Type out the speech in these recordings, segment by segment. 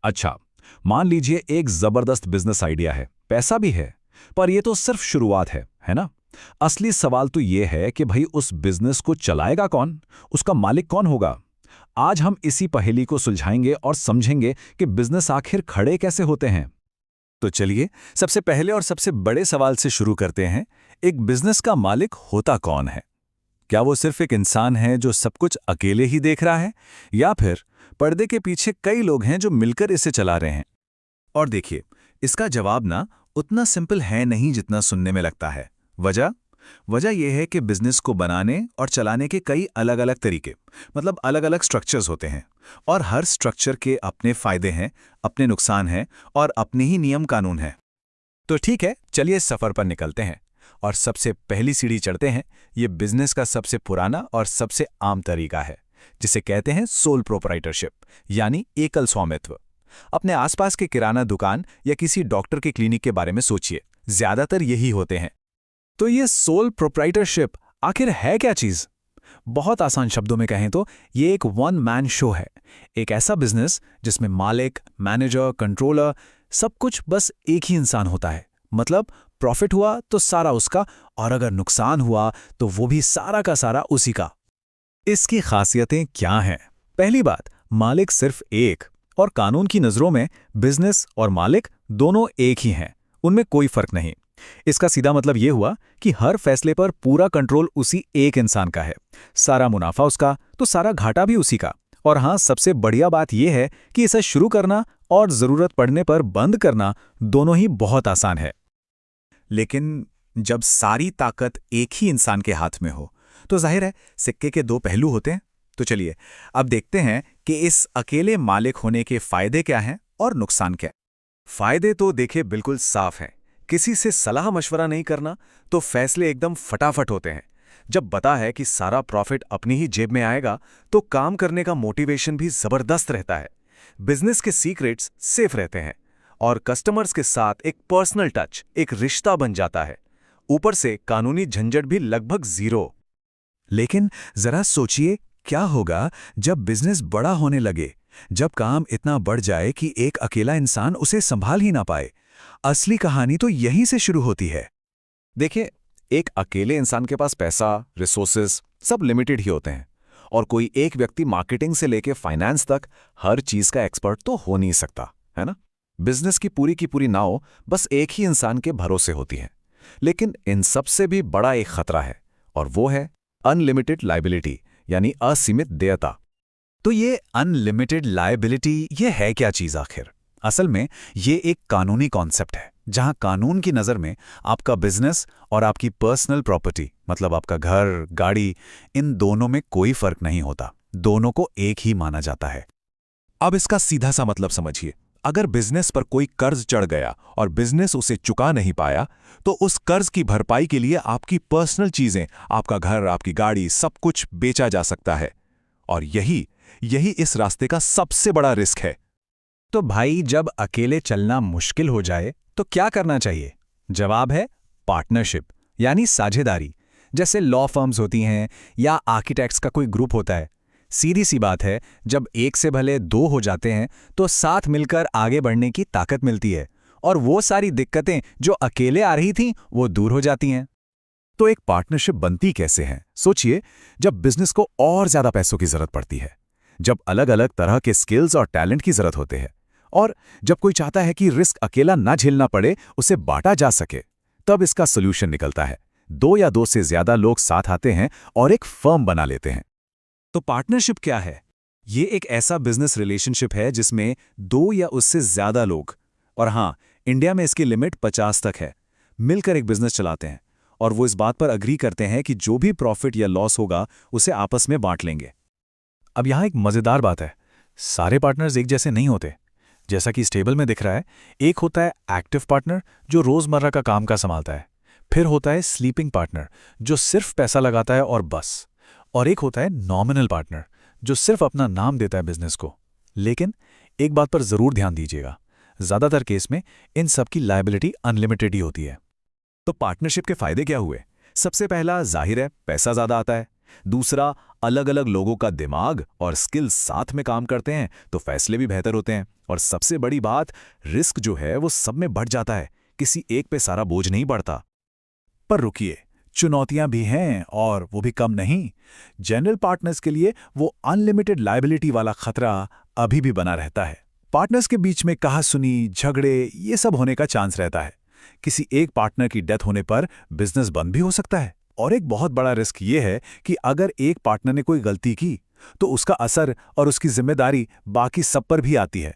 अच्छा, मान लीजिए एक जबरदस्त बिजनेस आइडिया है, पैसा भी है, पर यह तो सिर्फ शुरुआत है ना? असली सवाल तो यह है कि भाई उस बिजनेस को चलाएगा कौन, उसका मालिक कौन होगा। आज हम इसी पहेली को सुलझाएंगे और समझेंगे कि बिजनेस आखिर खड़े कैसे होते हैं। तो चलिए सबसे पहले और सबसे बड़े सवाल से शुरू करते हैं। एक बिजनेस का मालिक होता कौन है? क्या वो सिर्फ एक इंसान है जो सब कुछ अकेले ही देख रहा है, या फिर पर्दे के पीछे कई लोग हैं जो मिलकर इसे चला रहे हैं? और देखिए, इसका जवाब ना उतना सिंपल है नहीं जितना सुनने में लगता है। वजह वजह यह है कि बिजनेस को बनाने और चलाने के कई अलग अलग तरीके, मतलब अलग अलग स्ट्रक्चर्स होते हैं। और हर स्ट्रक्चर के अपने फायदे हैं, अपने नुकसान हैं और अपने ही नियम कानून हैं। तो ठीक है, चलिए इस सफर पर निकलते हैं और सबसे पहली सीढ़ी चढ़ते हैं। ये बिजनेस का सबसे पुराना और सबसे आम तरीका है, जिसे कहते हैं सोल प्रोप्राइटरशिप, यानी एकल स्वामित्व। अपने आसपास के किराना दुकान या किसी डॉक्टर के क्लिनिक के बारे में सोचिए, ज्यादातर यही होते हैं। तो ये सोल प्रोप्राइटरशिप आखिर है क्या चीज? बहुत आसान शब्दों में कहें तो ये एक वन मैन शो है। एक ऐसा बिजनेस जिसमें मालिक, मैनेजर, कंट्रोलर, सब कुछ बस एक ही इंसान होता है। मतलब प्रॉफिट हुआ तो सारा उसका, और अगर नुकसान हुआ तो वो भी सारा का सारा उसी का। इसकी खासियतें क्या हैं? पहली बात, मालिक सिर्फ एक, और कानून की नजरों में बिजनेस और मालिक दोनों एक ही हैं, उनमें कोई फर्क नहीं। इसका सीधा मतलब यह हुआ कि हर फैसले पर पूरा कंट्रोल उसी एक इंसान का है। सारा मुनाफा उसका तो सारा घाटा भी उसी का। और हाँ, सबसे बढ़िया बात यह है कि इसे शुरू करना और जरूरत पड़ने पर बंद करना दोनों ही बहुत आसान है। लेकिन जब सारी ताकत एक ही इंसान के हाथ में हो तो जाहिर है सिक्के के दो पहलू होते हैं। तो चलिए अब देखते हैं कि इस अकेले मालिक होने के फायदे क्या हैं और नुकसान क्या। फायदे तो देखिए बिल्कुल साफ हैं। किसी से सलाह मशवरा नहीं करना, तो फैसले एकदम फटाफट होते हैं। जब पता है कि सारा प्रॉफिट अपनी ही जेब में आएगा तो काम करने का मोटिवेशन भी जबरदस्त रहता है। बिजनेस के सीक्रेट्स सेफ रहते हैं और कस्टमर्स के साथ एक पर्सनल टच, एक रिश्ता बन जाता है। ऊपर से कानूनी झंझट भी लगभग जीरो। लेकिन जरा सोचिए, क्या होगा जब बिजनेस बड़ा होने लगे, जब काम इतना बढ़ जाए कि एक अकेला इंसान उसे संभाल ही ना पाए। असली कहानी तो यहीं से शुरू होती है। देखिए, एक अकेले इंसान के पास पैसा, रिसोर्सेज सब लिमिटेड ही होते हैं, और कोई एक व्यक्ति मार्केटिंग से लेके फाइनेंस तक हर चीज का एक्सपर्ट तो हो नहीं सकता, है ना? बिजनेस की पूरी नाव बस एक ही इंसान के भरोसे होती है। लेकिन इन सबसे भी बड़ा एक खतरा है, और वो है अनलिमिटेड लायबिलिटी, यानी असीमित देयता। तो ये अनलिमिटेड लायबिलिटी, ये है क्या चीज आखिर? असल में ये एक कानूनी कॉन्सेप्ट है, जहां कानून की नजर में आपका बिजनेस और आपकी पर्सनल प्रॉपर्टी, मतलब आपका घर, गाड़ी, इन दोनों में कोई फर्क नहीं होता। दोनों को एक ही माना जाता है। अब इसका सीधा सा मतलब समझिए। अगर बिजनेस पर कोई कर्ज चढ़ गया और बिजनेस उसे चुका नहीं पाया, तो उस कर्ज की भरपाई के लिए आपकी पर्सनल चीजें, आपका घर, आपकी गाड़ी, सब कुछ बेचा जा सकता है। और यही यही इस रास्ते का सबसे बड़ा रिस्क है। तो भाई, जब अकेले चलना मुश्किल हो जाए तो क्या करना चाहिए? जवाब है पार्टनरशिप, यानी साझेदारी। जैसे लॉ फर्म्स होती हैं या आर्किटेक्ट्स का कोई ग्रुप होता है। सीधी सी बात है, जब एक से भले दो हो जाते हैं तो साथ मिलकर आगे बढ़ने की ताकत मिलती है, और वो सारी दिक्कतें जो अकेले आ रही थीं वो दूर हो जाती हैं। तो एक पार्टनरशिप बनती कैसे है? सोचिए, जब बिजनेस को और ज्यादा पैसों की जरूरत पड़ती है, जब अलग अलग तरह के स्किल्स और टैलेंट की जरूरत होते हैं, और जब कोई चाहता है कि रिस्क अकेला ना झेलना पड़े, उसे बांटा जा सके, तब इसका सोल्यूशन निकलता है। दो या दो से ज्यादा लोग साथ आते हैं और एक फर्म बना लेते हैं। तो पार्टनरशिप क्या है? ये एक ऐसा बिजनेस रिलेशनशिप है जिसमें दो या उससे ज्यादा लोग, और हां, इंडिया में इसकी लिमिट 50 तक है, मिलकर एक बिजनेस चलाते हैं, और वो इस बात पर अग्री करते हैं कि जो भी प्रॉफिट या लॉस होगा उसे आपस में बांट लेंगे। अब यहां एक मजेदार बात है, सारे पार्टनर्स एक जैसे नहीं होते। जैसा कि इस टेबल में दिख रहा है, एक होता है एक्टिव पार्टनर जो रोजमर्रा का काम का संभालता है, फिर होता है स्लीपिंग पार्टनर जो सिर्फ पैसा लगाता है और बस, और एक होता है नॉमिनल पार्टनर जो सिर्फ अपना नाम देता है बिजनेस को। लेकिन एक बात पर जरूर ध्यान दीजिएगा, ज्यादातर केस में इन सब की लायबिलिटी अनलिमिटेड ही होती है। तो पार्टनरशिप के फायदे क्या हुए? सबसे पहला, जाहिर है, पैसा ज्यादा आता है। दूसरा, अलग अलग लोगों का दिमाग और स्किल्स साथ में काम करते हैं तो फैसले भी बेहतर होते हैं। और सबसे बड़ी बात, रिस्क जो है वो सब में बढ़ जाता है, किसी एक पे सारा बोझ नहीं बढ़ता। पर रुकिए, चुनौतियां भी हैं और वो भी कम नहीं। जनरल पार्टनर्स के लिए वो अनलिमिटेड लायबिलिटी वाला खतरा अभी भी बना रहता है। पार्टनर्स के बीच में कहासुनी, झगड़े, ये सब होने का चांस रहता है। किसी एक पार्टनर की डेथ होने पर बिजनेस बंद भी हो सकता है। और एक बहुत बड़ा रिस्क ये है कि अगर एक पार्टनर ने कोई गलती की तो उसका असर और उसकी जिम्मेदारी बाकी सब पर भी आती है।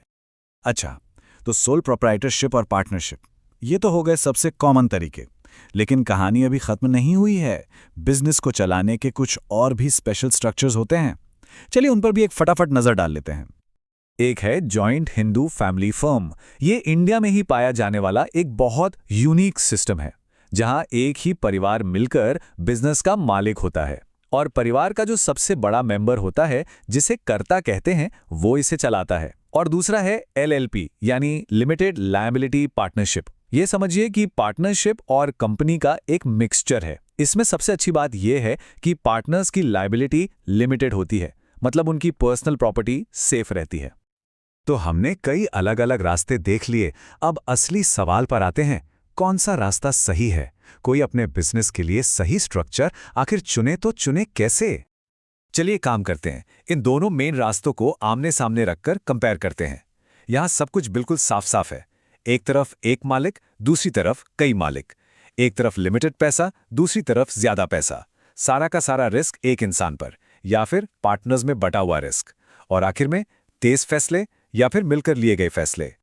अच्छा, तो सोल प्रोप्राइटरशिप और पार्टनरशिप, ये तो हो गए सबसे कॉमन तरीके। लेकिन कहानी अभी खत्म नहीं हुई है। बिजनेस को चलाने के कुछ और भी स्पेशल स्ट्रक्चर्स होते हैं। चलिए उन पर भी एक फटाफट नजर डाल लेते हैं। एक है जॉइंट हिंदू फैमिली फर्म। ये इंडिया में ही पाया जाने वाला एक बहुत यूनिक सिस्टम है, जहां एक ही परिवार मिलकर बिजनेस का मालिक होता है और परिवार का जो सबसे बड़ा मेंबर होता है, जिसे कर्ता कहते हैं, वो इसे चलाता है। और दूसरा है LLP यानी लिमिटेड लायबिलिटी पार्टनरशिप। ये समझिए कि पार्टनरशिप और कंपनी का एक मिक्सचर है। इसमें सबसे अच्छी बात यह है कि पार्टनर्स की लायबिलिटी लिमिटेड होती है, मतलब उनकी पर्सनल प्रॉपर्टी सेफ रहती है। तो हमने कई अलग अलग रास्ते देख लिए। अब असली सवाल पर आते हैं, कौन सा रास्ता सही है? कोई अपने बिजनेस के लिए सही स्ट्रक्चर आखिर चुने तो चुने कैसे? चलिए काम करते हैं, इन दोनों मेन रास्तों को आमने सामने रखकर कंपेयर करते हैं। यहां सब कुछ बिल्कुल साफ साफ है। एक तरफ एक मालिक, दूसरी तरफ कई मालिक। एक तरफ लिमिटेड पैसा, दूसरी तरफ ज्यादा पैसा। सारा का सारा रिस्क एक इंसान पर, या फिर पार्टनर्स में बटा हुआ रिस्क। और आखिर में तेज फैसले या फिर मिलकर लिए गए फैसले।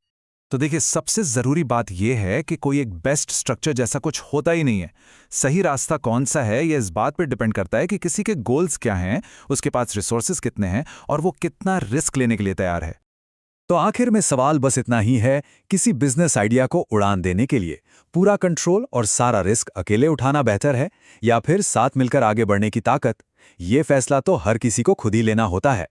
तो देखिए, सबसे जरूरी बात यह है कि कोई एक बेस्ट स्ट्रक्चर जैसा कुछ होता ही नहीं है। सही रास्ता कौन सा है यह इस बात पर डिपेंड करता है कि किसी के गोल्स क्या हैं, उसके पास रिसोर्सेज कितने हैं और वो कितना रिस्क लेने के लिए तैयार है। तो आखिर में सवाल बस इतना ही है, किसी बिजनेस आइडिया को उड़ान देने के लिए पूरा कंट्रोल और सारा रिस्क अकेले उठाना बेहतर है या फिर साथ मिलकर आगे बढ़ने की ताकत? ये फैसला तो हर किसी को खुद ही लेना होता है।